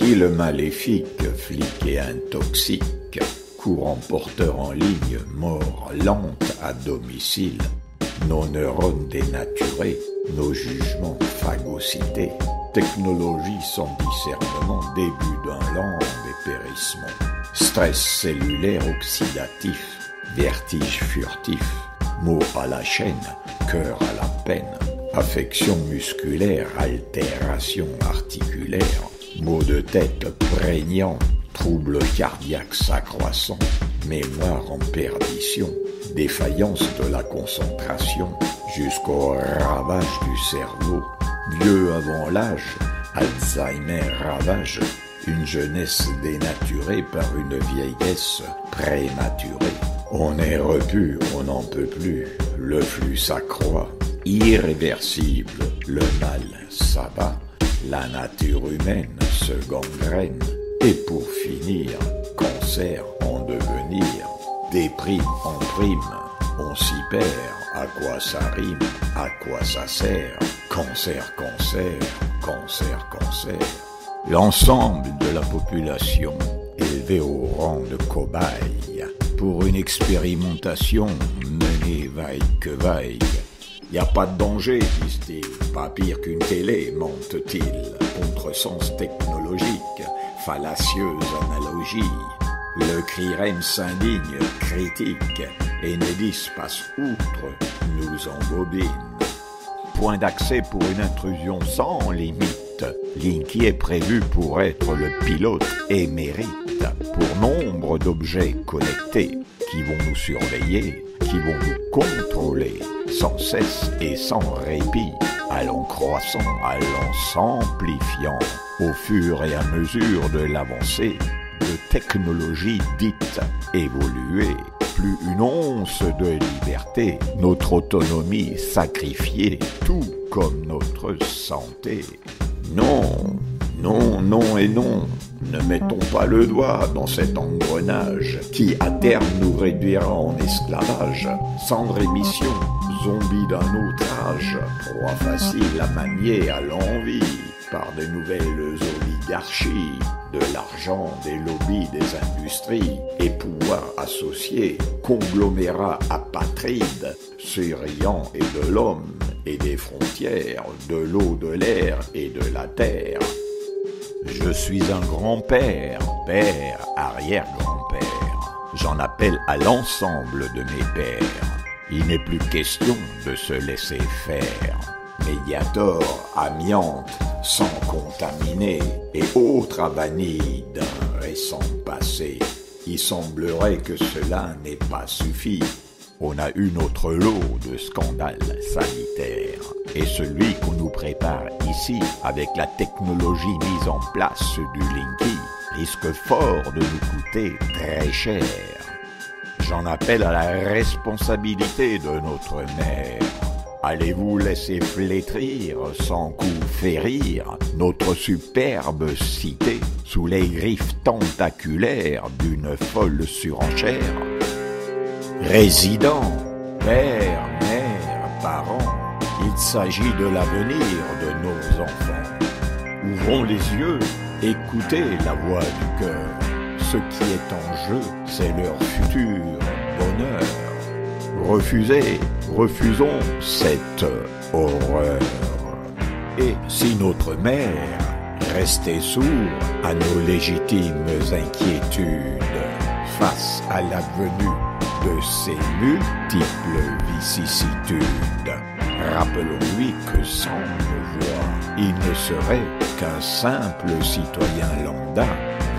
Linky le maléfique, flic et intoxique, courant porteur en ligne, mort lente à domicile, nos neurones dénaturés, nos jugements phagocytés, technologie sans discernement, début d'un lent dépérissement, stress cellulaire oxydatif, vertige furtif, mots à la chaîne, cœur à la peine, affection musculaire, altération articulaire, maux de tête prégnants, troubles cardiaques s'accroissant, mémoire en perdition, défaillance de la concentration, jusqu'au ravage du cerveau, vieux avant l'âge, Alzheimer ravage, une jeunesse dénaturée par une vieillesse prématurée. On est repu, on n'en peut plus, le flux s'accroît, irréversible, le mal s'abat, la nature humaine se gangrène, et pour finir, cancer en devenir, déprime en prime, on s'y perd, à quoi ça rime, à quoi ça sert, cancer, cancer, cancer, cancer. L'ensemble de la population élevé au rang de cobaye pour une expérimentation menée vaille que vaille. Y a pas de danger, disent-ils, pas pire qu'une télé, mentent-ils, contresens technologique, fallacieuse analogie. Le crirème s'indigne, critique, Enedis passe outre, nous embobine. Point d'accès pour une intrusion sans limite. Linky est prévu pour être le pilote émérite pour nombre d'objets connectés qui vont nous surveiller, qui vont nous contrôler sans cesse et sans répit, allant croissant, allant s'amplifiant au fur et à mesure de l'avancée de technologies dites évoluées. Plus une once de liberté, notre autonomie sacrifiée, tout comme notre santé. Non, non, non et non, ne mettons pas le doigt dans cet engrenage qui à terme nous réduira en esclavage, sans rémission, zombies d'un autre âge, proie facile à manier à l'envie par de nouvelles oligarchies, de l'argent, des lobbies, des industries et pouvoirs associés, conglomérats apatrides, surriant et de l'homme et des frontières, de l'eau, de l'air et de la terre. Je suis un grand-père, père, arrière-grand-père. J'en appelle à l'ensemble de mes pères. Il n'est plus question de se laisser faire. Médiator, amiante, sang contaminé et autres avanies d'un récent passé. Il semblerait que cela n'ait pas suffi. On a eu notre lot de scandales sanitaires. Et celui qu'on nous prépare ici, avec la technologie mise en place du Linky, risque fort de nous coûter très cher. J'en appelle à la responsabilité de notre mère. Allez-vous laisser flétrir, sans coup férir, notre superbe cité sous les griffes tentaculaires d'une folle surenchère? Résidents, pères, mères, parents, il s'agit de l'avenir de nos enfants. Ouvrons les yeux, écoutez la voix du cœur. Ce qui est en jeu, c'est leur futur bonheur. Refusons cette horreur. Et si notre mère restait sourd à nos légitimes inquiétudes face à la venue de ces multiples vicissitudes, rappelons-lui que sans nos voix, il ne serait qu'un simple citoyen lambda,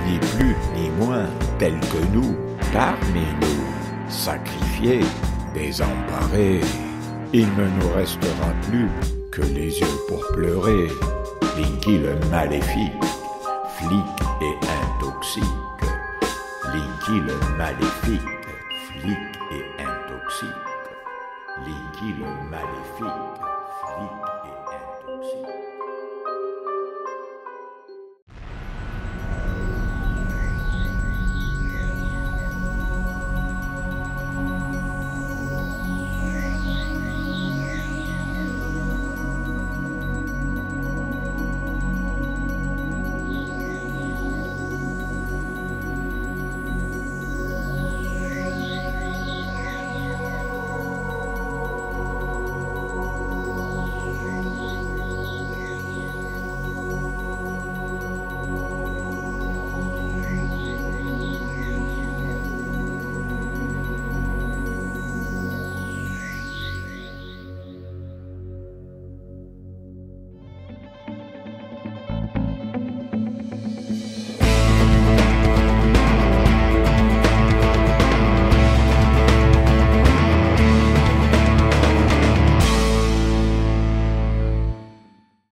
ni plus ni moins tel que nous, parmi nous, sacrifié, désemparé. Il ne nous restera plus que les yeux pour pleurer. Linky le maléfique, flic et intoxique. Linky le maléfique, flic et intoxique. Linky le maléfique, flic et intoxique.